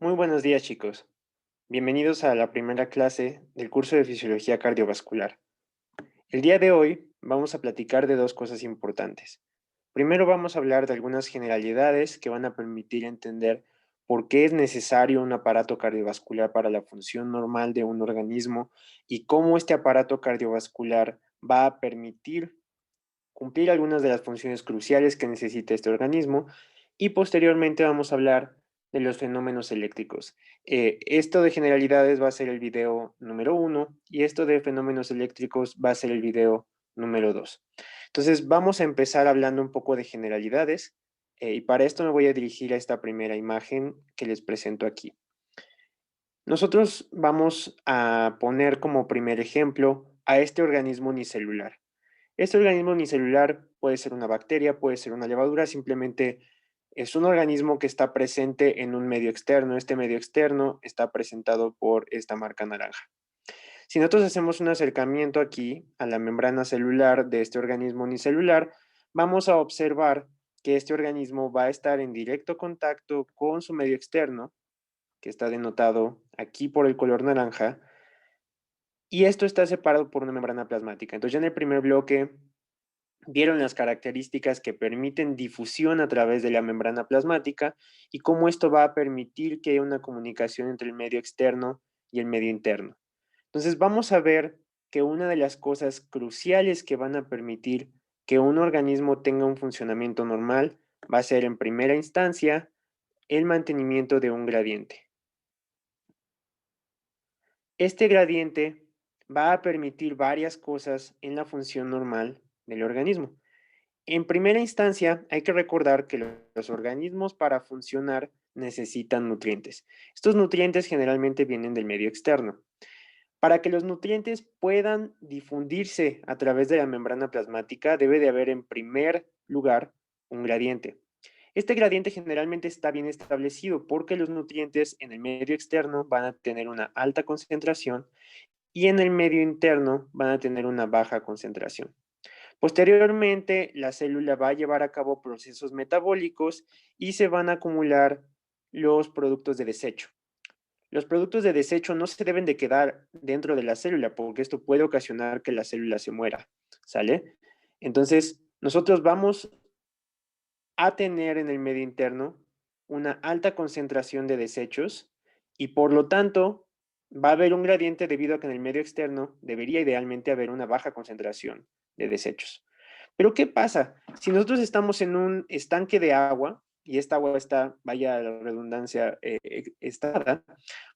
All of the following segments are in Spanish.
Muy buenos días, chicos. Bienvenidos a la primera clase del curso de Fisiología Cardiovascular. El día de hoy vamos a platicar de dos cosas importantes. Primero vamos a hablar de algunas generalidades que van a permitir entender por qué es necesario un aparato cardiovascular para la función normal de un organismo y cómo este aparato cardiovascular va a permitir cumplir algunas de las funciones cruciales que necesita este organismo y posteriormente vamos a hablar de los fenómenos eléctricos. Esto de generalidades va a ser el video número uno y esto de fenómenos eléctricos va a ser el video número 2. Entonces vamos a empezar hablando un poco de generalidades y para esto me voy a dirigir a esta primera imagen que les presento aquí. Nosotros vamos a poner como primer ejemplo a este organismo unicelular. Este organismo unicelular puede ser una bacteria, puede ser una levadura, simplemente es un organismo que está presente en un medio externo. Este medio externo está presentado por esta marca naranja. Si nosotros hacemos un acercamiento aquí a la membrana celular de este organismo unicelular, vamos a observar que este organismo va a estar en directo contacto con su medio externo, que está denotado aquí por el color naranja, y esto está separado por una membrana plasmática. Entonces ya en el primer bloque vieron las características que permiten difusión a través de la membrana plasmática y cómo esto va a permitir que haya una comunicación entre el medio externo y el medio interno. Entonces vamos a ver que una de las cosas cruciales que van a permitir que un organismo tenga un funcionamiento normal va a ser en primera instancia el mantenimiento de un gradiente. Este gradiente va a permitir varias cosas en la función normal del organismo. En primera instancia, hay que recordar que los organismos para funcionar necesitan nutrientes. Estos nutrientes generalmente vienen del medio externo. Para que los nutrientes puedan difundirse a través de la membrana plasmática, debe de haber en primer lugar un gradiente. Este gradiente generalmente está bien establecido porque los nutrientes en el medio externo van a tener una alta concentración y en el medio interno van a tener una baja concentración. Posteriormente, la célula va a llevar a cabo procesos metabólicos y se van a acumular los productos de desecho. Los productos de desecho no se deben de quedar dentro de la célula porque esto puede ocasionar que la célula se muera, ¿sale? Entonces, nosotros vamos a tener en el medio interno una alta concentración de desechos y por lo tanto va a haber un gradiente debido a que en el medio externo debería idealmente haber una baja concentración de desechos. Pero ¿qué pasa? Si nosotros estamos en un estanque de agua y esta agua está, vaya la redundancia, estada,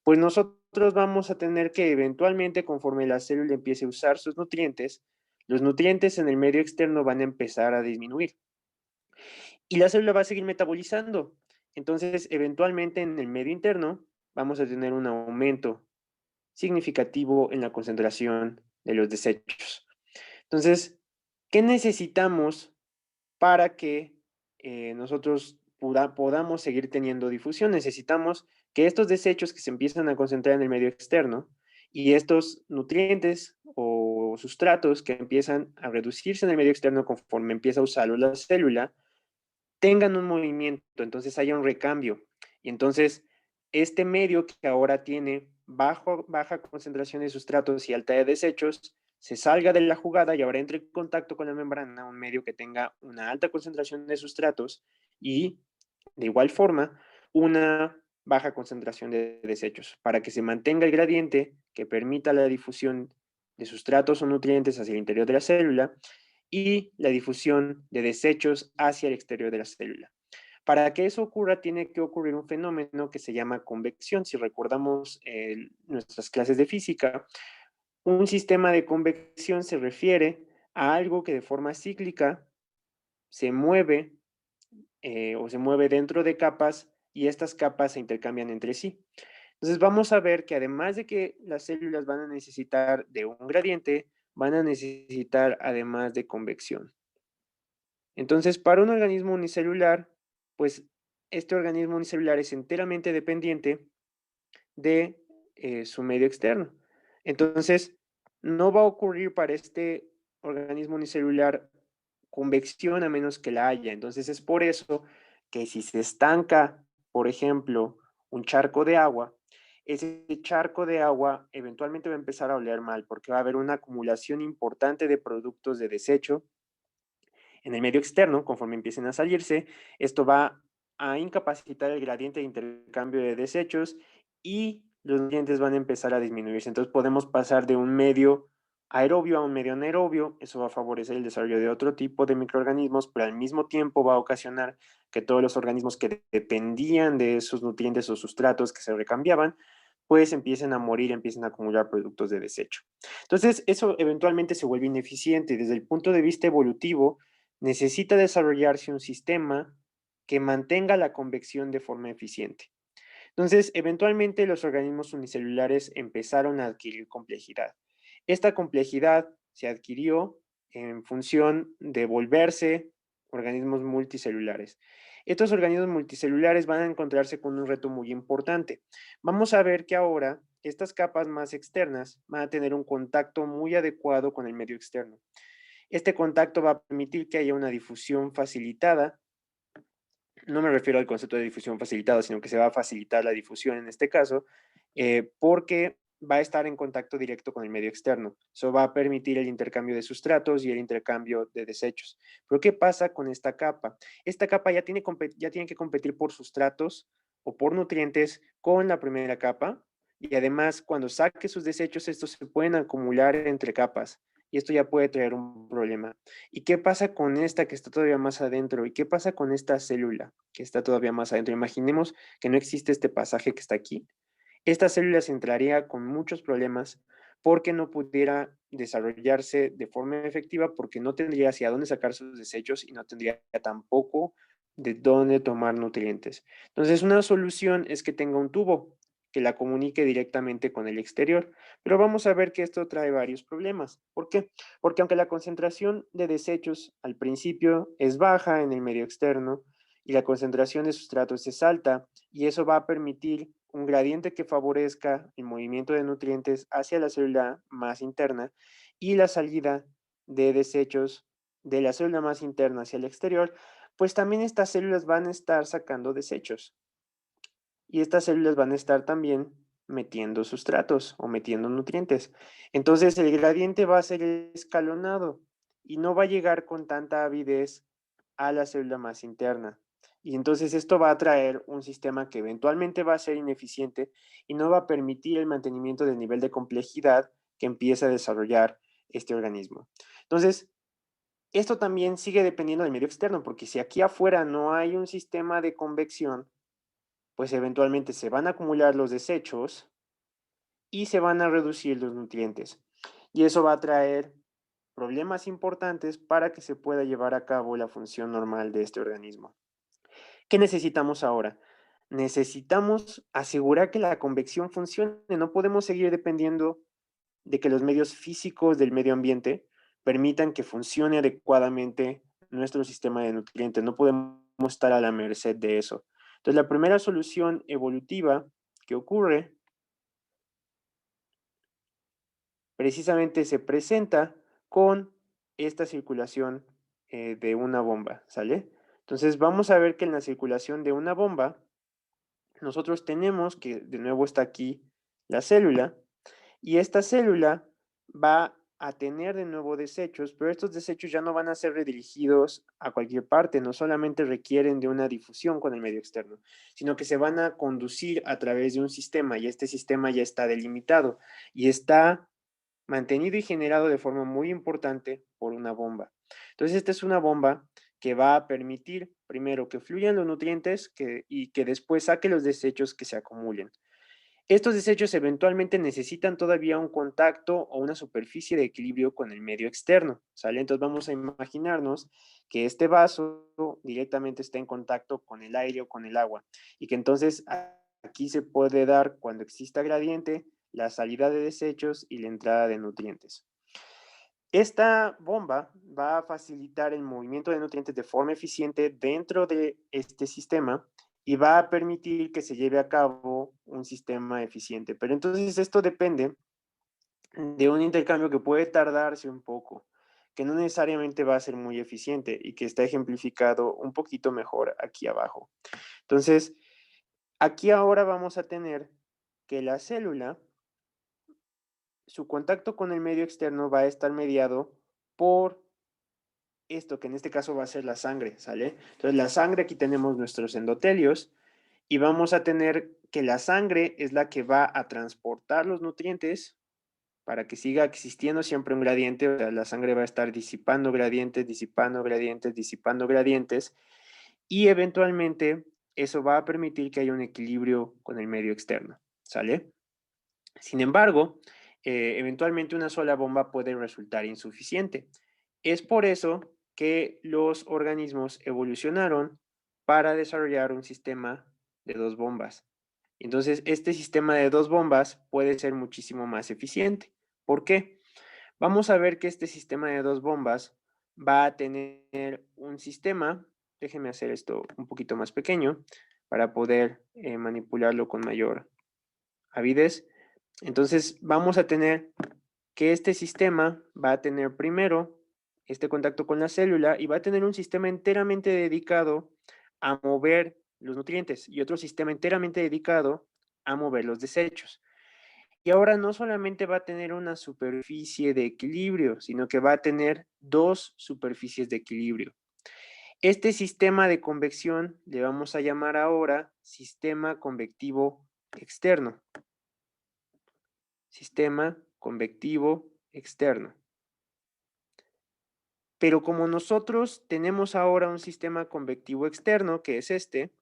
pues nosotros vamos a tener que eventualmente, conforme la célula empiece a usar sus nutrientes, los nutrientes en el medio externo van a empezar a disminuir y la célula va a seguir metabolizando. Entonces, eventualmente en el medio interno vamos a tener un aumento significativo en la concentración de los desechos. Entonces, ¿qué necesitamos para que nosotros podamos seguir teniendo difusión? Necesitamos que estos desechos que se empiezan a concentrar en el medio externo y estos nutrientes o sustratos que empiezan a reducirse en el medio externo conforme empieza a usarlo la célula, tengan un movimiento, entonces haya un recambio. Y entonces, este medio que ahora tiene baja concentración de sustratos y alta de desechos, se salga de la jugada y ahora entre en contacto con la membrana, un medio que tenga una alta concentración de sustratos y, de igual forma, una baja concentración de desechos, para que se mantenga el gradiente que permita la difusión de sustratos o nutrientes hacia el interior de la célula y la difusión de desechos hacia el exterior de la célula. Para que eso ocurra, tiene que ocurrir un fenómeno que se llama convección. Si recordamos nuestras clases de física, un sistema de convección se refiere a algo que de forma cíclica se mueve o se mueve dentro de capas y estas capas se intercambian entre sí. Entonces vamos a ver que además de que las células van a necesitar de un gradiente, van a necesitar además de convección. Entonces, para un organismo unicelular, pues este organismo unicelular es enteramente dependiente de su medio externo. Entonces, no va a ocurrir para este organismo unicelular convección a menos que la haya. Entonces, es por eso que si se estanca, por ejemplo, un charco de agua, ese charco de agua eventualmente va a empezar a oler mal porque va a haber una acumulación importante de productos de desecho en el medio externo. Conforme empiecen a salirse, esto va a incapacitar el gradiente de intercambio de desechos y los nutrientes van a empezar a disminuirse. Entonces podemos pasar de un medio aerobio a un medio anaerobio. Eso va a favorecer el desarrollo de otro tipo de microorganismos, pero al mismo tiempo va a ocasionar que todos los organismos que dependían de esos nutrientes o sustratos que se recambiaban, pues empiecen a morir, empiecen a acumular productos de desecho. Entonces, eso eventualmente se vuelve ineficiente. Desde el punto de vista evolutivo, necesita desarrollarse un sistema que mantenga la convección de forma eficiente. Entonces, eventualmente los organismos unicelulares empezaron a adquirir complejidad. Esta complejidad se adquirió en función de volverse organismos multicelulares. Estos organismos multicelulares van a encontrarse con un reto muy importante. Vamos a ver que ahora estas capas más externas van a tener un contacto muy adecuado con el medio externo. Este contacto va a permitir que haya una difusión facilitada. No me refiero al concepto de difusión facilitada, sino que se va a facilitar la difusión en este caso, porque va a estar en contacto directo con el medio externo. Eso va a permitir el intercambio de sustratos y el intercambio de desechos. Pero ¿qué pasa con esta capa? Esta capa ya tiene que competir por sustratos o por nutrientes con la primera capa, y además cuando saque sus desechos, estos se pueden acumular entre capas y esto ya puede traer un problema. ¿Y qué pasa con esta que está todavía más adentro? ¿Y qué pasa con esta célula que está todavía más adentro? Imaginemos que no existe este pasaje que está aquí. Esta célula se entraría con muchos problemas porque no pudiera desarrollarse de forma efectiva, porque no tendría hacia dónde sacar sus desechos y no tendría tampoco de dónde tomar nutrientes. Entonces, una solución es que tenga un tubo que la comunique directamente con el exterior, pero vamos a ver que esto trae varios problemas. ¿Por qué? Porque aunque la concentración de desechos al principio es baja en el medio externo y la concentración de sustratos es alta, y eso va a permitir un gradiente que favorezca el movimiento de nutrientes hacia la célula más interna y la salida de desechos de la célula más interna hacia el exterior, pues también estas células van a estar sacando desechos y estas células van a estar también metiendo sustratos o metiendo nutrientes. Entonces el gradiente va a ser escalonado y no va a llegar con tanta avidez a la célula más interna. Y entonces esto va a traer un sistema que eventualmente va a ser ineficiente y no va a permitir el mantenimiento del nivel de complejidad que empieza a desarrollar este organismo. Entonces, esto también sigue dependiendo del medio externo, porque si aquí afuera no hay un sistema de convección, pues eventualmente se van a acumular los desechos y se van a reducir los nutrientes. Y eso va a traer problemas importantes para que se pueda llevar a cabo la función normal de este organismo. ¿Qué necesitamos ahora? Necesitamos asegurar que la convección funcione. No podemos seguir dependiendo de que los medios físicos del medio ambiente permitan que funcione adecuadamente nuestro sistema de nutrientes. No podemos estar a la merced de eso. Entonces, la primera solución evolutiva que ocurre precisamente se presenta con esta circulación de una bomba, ¿sale? Entonces, vamos a ver que en la circulación de una bomba, nosotros tenemos que, de nuevo está aquí la célula, y esta célula va a tener de nuevo desechos, pero estos desechos ya no van a ser redirigidos a cualquier parte, no solamente requieren de una difusión con el medio externo, sino que se van a conducir a través de un sistema y este sistema ya está delimitado y está mantenido y generado de forma muy importante por una bomba. Entonces, esta es una bomba que va a permitir primero que fluyan los nutrientes y que después saque los desechos que se acumulen. Estos desechos eventualmente necesitan todavía un contacto o una superficie de equilibrio con el medio externo, ¿sale? Entonces vamos a imaginarnos que este vaso directamente está en contacto con el aire o con el agua y que entonces aquí se puede dar, cuando exista gradiente, la salida de desechos y la entrada de nutrientes. Esta bomba va a facilitar el movimiento de nutrientes de forma eficiente dentro de este sistema y va a permitir que se lleve a cabo un sistema eficiente. Pero entonces esto depende de un intercambio que puede tardarse un poco, que no necesariamente va a ser muy eficiente y que está ejemplificado un poquito mejor aquí abajo. Entonces, Aquí ahora vamos a tener que la célula, su contacto con el medio externo va a estar mediado por esto, que en este caso va a ser la sangre, ¿sale? Entonces, la sangre, aquí tenemos nuestros endotelios y vamos a tener que la sangre es la que va a transportar los nutrientes para que siga existiendo siempre un gradiente. O sea, la sangre va a estar disipando gradientes, disipando gradientes, disipando gradientes, y eventualmente eso va a permitir que haya un equilibrio con el medio externo, ¿sale? Sin embargo, eventualmente una sola bomba puede resultar insuficiente. Es por eso que los organismos evolucionaron para desarrollar un sistema de dos bombas. Entonces, este sistema de dos bombas puede ser muchísimo más eficiente. ¿Por qué? Vamos a ver que este sistema de dos bombas va a tener un sistema, déjenme hacer esto un poquito más pequeño para poder manipularlo con mayor avidez. Entonces, vamos a tener que este sistema va a tener primero este contacto con la célula y va a tener un sistema enteramente dedicado a mover los nutrientes y otro sistema enteramente dedicado a mover los desechos. Y ahora no solamente va a tener una superficie de equilibrio, sino que va a tener dos superficies de equilibrio. Este sistema de convección le vamos a llamar ahora sistema convectivo externo. Sistema convectivo externo. Pero como nosotros tenemos ahora un sistema convectivo externo, que es este,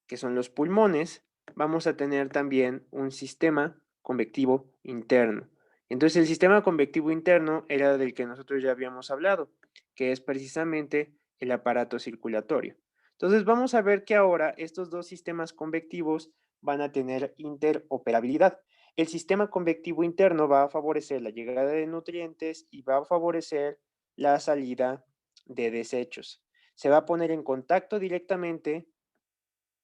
que son los pulmones, vamos a tener también un sistema convectivo interno. Entonces, el sistema convectivo interno era del que nosotros ya habíamos hablado, que es precisamente el aparato circulatorio. Entonces, vamos a ver que ahora estos dos sistemas convectivos van a tener interoperabilidad. El sistema convectivo interno va a favorecer la llegada de nutrientes y va a favorecer la salida de desechos. Se va a poner en contacto directamente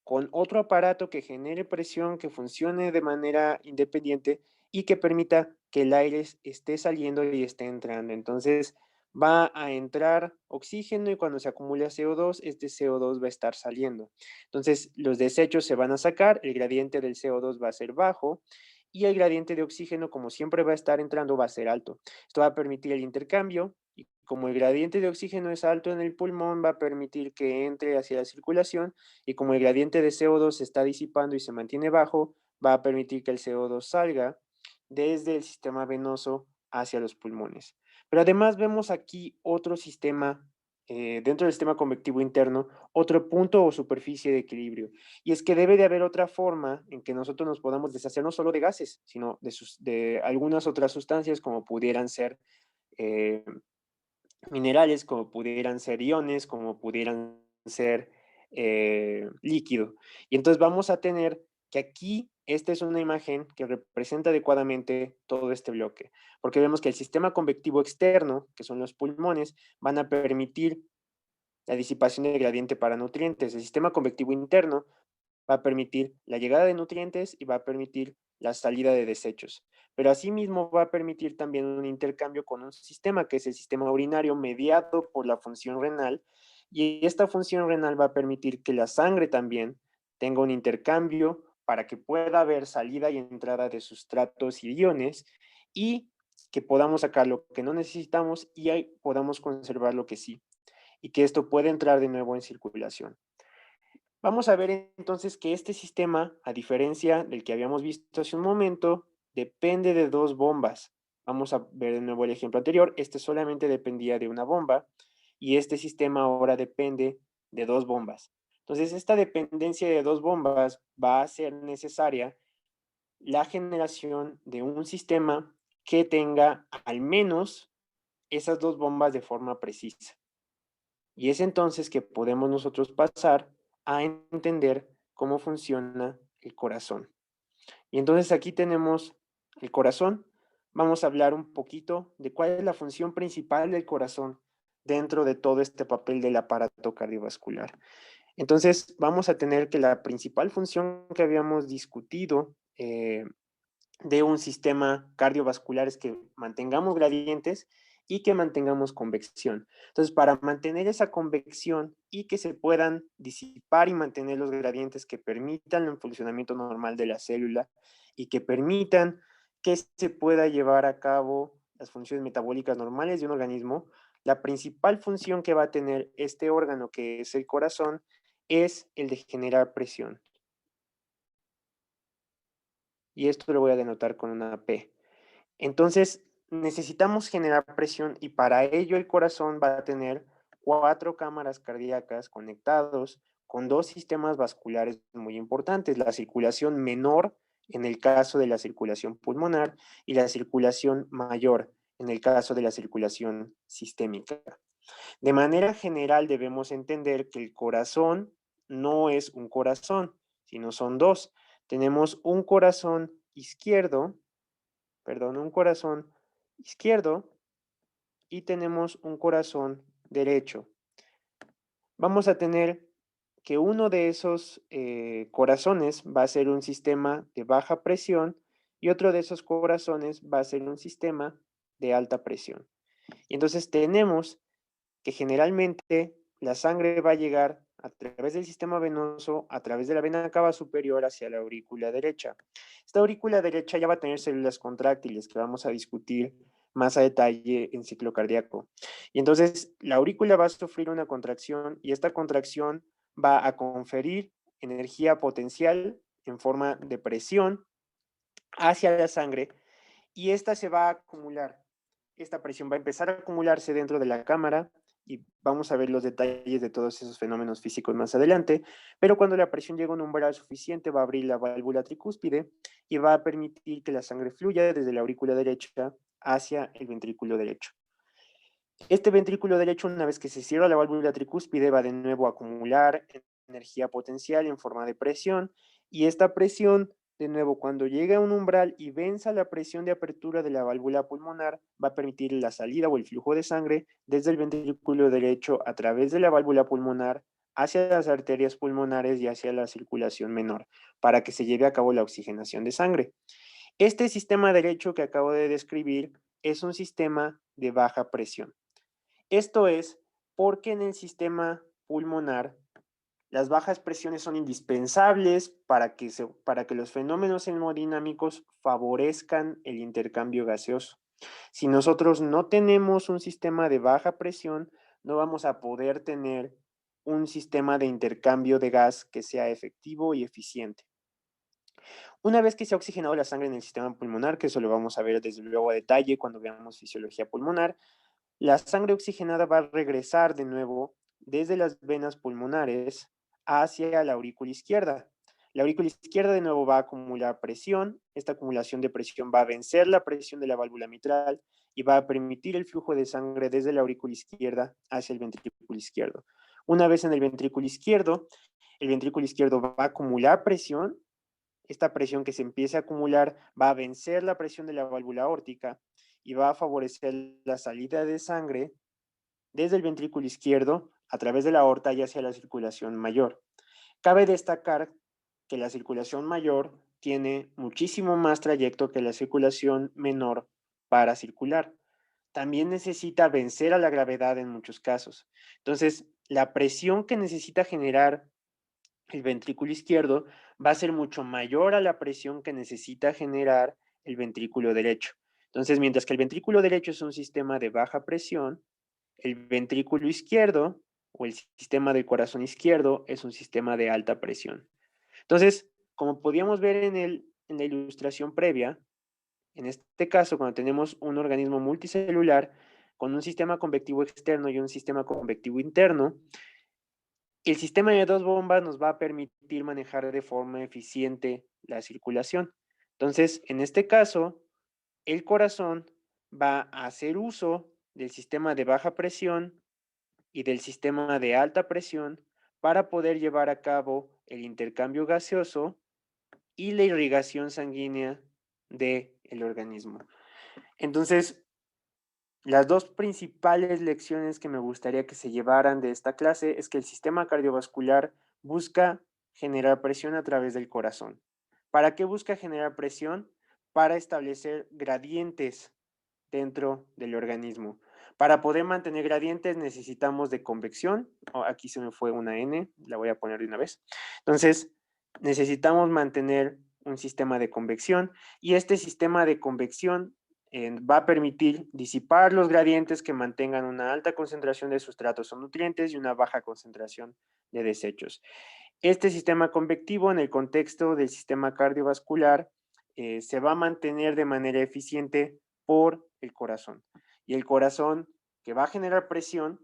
con otro aparato que genere presión, que funcione de manera independiente y que permita que el aire esté saliendo y esté entrando. Entonces va a entrar oxígeno y cuando se acumula CO2, este CO2 va a estar saliendo. Entonces los desechos se van a sacar, el gradiente del CO2 va a ser bajo y el gradiente de oxígeno, como siempre va a estar entrando, va a ser alto. Esto va a permitir el intercambio y como el gradiente de oxígeno es alto en el pulmón, va a permitir que entre hacia la circulación y como el gradiente de CO2 se está disipando y se mantiene bajo, va a permitir que el CO2 salga desde el sistema venoso hacia los pulmones. Pero además vemos aquí otro sistema, dentro del sistema convectivo interno, otro punto o superficie de equilibrio. Y es que debe de haber otra forma en que nosotros nos podamos deshacer no solo de gases, sino de algunas otras sustancias como pudieran ser eh, minerales, como pudieran ser iones, como pudieran ser líquido. Y entonces vamos a tener que aquí, esta es una imagen que representa adecuadamente todo este bloque, porque vemos que el sistema convectivo externo, que son los pulmones, van a permitir la disipación del gradiente para nutrientes. El sistema convectivo interno va a permitir la llegada de nutrientes y va a permitir la salida de desechos. Pero asimismo va a permitir también un intercambio con un sistema que es el sistema urinario mediado por la función renal y esta función renal va a permitir que la sangre también tenga un intercambio para que pueda haber salida y entrada de sustratos y iones y que podamos sacar lo que no necesitamos y ahí podamos conservar lo que sí y que esto pueda entrar de nuevo en circulación. Vamos a ver entonces que este sistema, a diferencia del que habíamos visto hace un momento, depende de dos bombas. Vamos a ver de nuevo el ejemplo anterior. Este solamente dependía de una bomba y este sistema ahora depende de dos bombas. Entonces, esta dependencia de dos bombas va a ser necesaria la generación de un sistema que tenga al menos esas dos bombas de forma precisa. Y es entonces que podemos nosotros pasar a entender cómo funciona el corazón. Y entonces aquí tenemos el corazón. Vamos a hablar un poquito de cuál es la función principal del corazón dentro de todo este papel del aparato cardiovascular. Entonces vamos a tener que la principal función que habíamos discutido de un sistema cardiovascular es que mantengamos gradientes y que mantengamos convección. Entonces, para mantener esa convección y que se puedan disipar y mantener los gradientes que permitan el funcionamiento normal de la célula y que permitan que se pueda llevar a cabo las funciones metabólicas normales de un organismo, la principal función que va a tener este órgano, que es el corazón, es el de generar presión. Y esto lo voy a denotar con una P. Entonces, necesitamos generar presión y para ello el corazón va a tener 4 cámaras cardíacas conectados con 2 sistemas vasculares muy importantes, la circulación menor en el caso de la circulación pulmonar y la circulación mayor en el caso de la circulación sistémica. De manera general debemos entender que el corazón no es un corazón, sino son dos. Tenemos un corazón izquierdo, perdón, un corazón izquierdo y tenemos un corazón derecho. Vamos a tener que uno de esos corazones va a ser un sistema de baja presión y otro de esos corazones va a ser un sistema de alta presión. Y entonces tenemos que generalmente la sangre va a llegar a través del sistema venoso, a través de la vena cava superior hacia la aurícula derecha. Esta aurícula derecha ya va a tener células contráctiles que vamos a discutir más a detalle en ciclo cardíaco. Y entonces la aurícula va a sufrir una contracción y esta contracción va a conferir energía potencial en forma de presión hacia la sangre y esta se va a acumular. Esta presión va a empezar a acumularse dentro de la cámara y vamos a ver los detalles de todos esos fenómenos físicos más adelante, pero cuando la presión llega a un umbral suficiente va a abrir la válvula tricúspide y va a permitir que la sangre fluya desde la aurícula derecha hacia el ventrículo derecho. Este ventrículo derecho, una vez que se cierra la válvula tricúspide, va de nuevo a acumular energía potencial en forma de presión y esta presión, de nuevo, cuando llega a un umbral y venza la presión de apertura de la válvula pulmonar, va a permitir la salida o el flujo de sangre desde el ventrículo derecho a través de la válvula pulmonar hacia las arterias pulmonares y hacia la circulación menor, para que se lleve a cabo la oxigenación de sangre. Este sistema derecho que acabo de describir es un sistema de baja presión. Esto es porque en el sistema pulmonar las bajas presiones son indispensables para que los fenómenos hemodinámicos favorezcan el intercambio gaseoso. Si nosotros no tenemos un sistema de baja presión, no vamos a poder tener un sistema de intercambio de gas que sea efectivo y eficiente. Una vez que se ha oxigenado la sangre en el sistema pulmonar, que eso lo vamos a ver desde luego a detalle cuando veamos fisiología pulmonar, la sangre oxigenada va a regresar de nuevo desde las venas pulmonares hacia la aurícula izquierda. La aurícula izquierda de nuevo va a acumular presión. Esta acumulación de presión va a vencer la presión de la válvula mitral y va a permitir el flujo de sangre desde la aurícula izquierda hacia el ventrículo izquierdo. Una vez en el ventrículo izquierdo va a acumular presión. Esta presión que se empiece a acumular va a vencer la presión de la válvula aórtica y va a favorecer la salida de sangre desde el ventrículo izquierdo a través de la aorta y hacia la circulación mayor. Cabe destacar que la circulación mayor tiene muchísimo más trayecto que la circulación menor para circular. También necesita vencer a la gravedad en muchos casos. Entonces, la presión que necesita generar el ventrículo izquierdo va a ser mucho mayor a la presión que necesita generar el ventrículo derecho. Entonces, mientras que el ventrículo derecho es un sistema de baja presión, el ventrículo izquierdo o el sistema del corazón izquierdo es un sistema de alta presión. Entonces, como podíamos ver en la ilustración previa, en este caso, cuando tenemos un organismo multicelular con un sistema convectivo externo y un sistema convectivo interno, el sistema de dos bombas nos va a permitir manejar de forma eficiente la circulación. Entonces, en este caso, el corazón va a hacer uso del sistema de baja presión y del sistema de alta presión para poder llevar a cabo el intercambio gaseoso y la irrigación sanguínea del organismo. Entonces, las dos principales lecciones que me gustaría que se llevaran de esta clase es que el sistema cardiovascular busca generar presión a través del corazón. ¿Para qué busca generar presión? Para establecer gradientes dentro del organismo. Para poder mantener gradientes necesitamos de convección. Oh, aquí se me fue una N, la voy a poner de una vez. Entonces, necesitamos mantener un sistema de convección y este sistema de convección va a permitir disipar los gradientes que mantengan una alta concentración de sustratos o nutrientes y una baja concentración de desechos. Este sistema convectivo en el contexto del sistema cardiovascular se va a mantener de manera eficiente por el corazón. Y el corazón, que va a generar presión,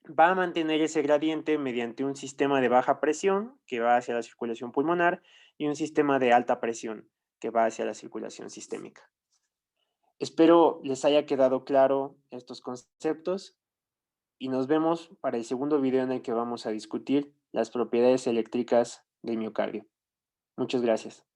va a mantener ese gradiente mediante un sistema de baja presión que va hacia la circulación pulmonar y un sistema de alta presión que va hacia la circulación sistémica. Espero les haya quedado claro estos conceptos y nos vemos para el segundo video en el que vamos a discutir las propiedades eléctricas del miocardio. Muchas gracias.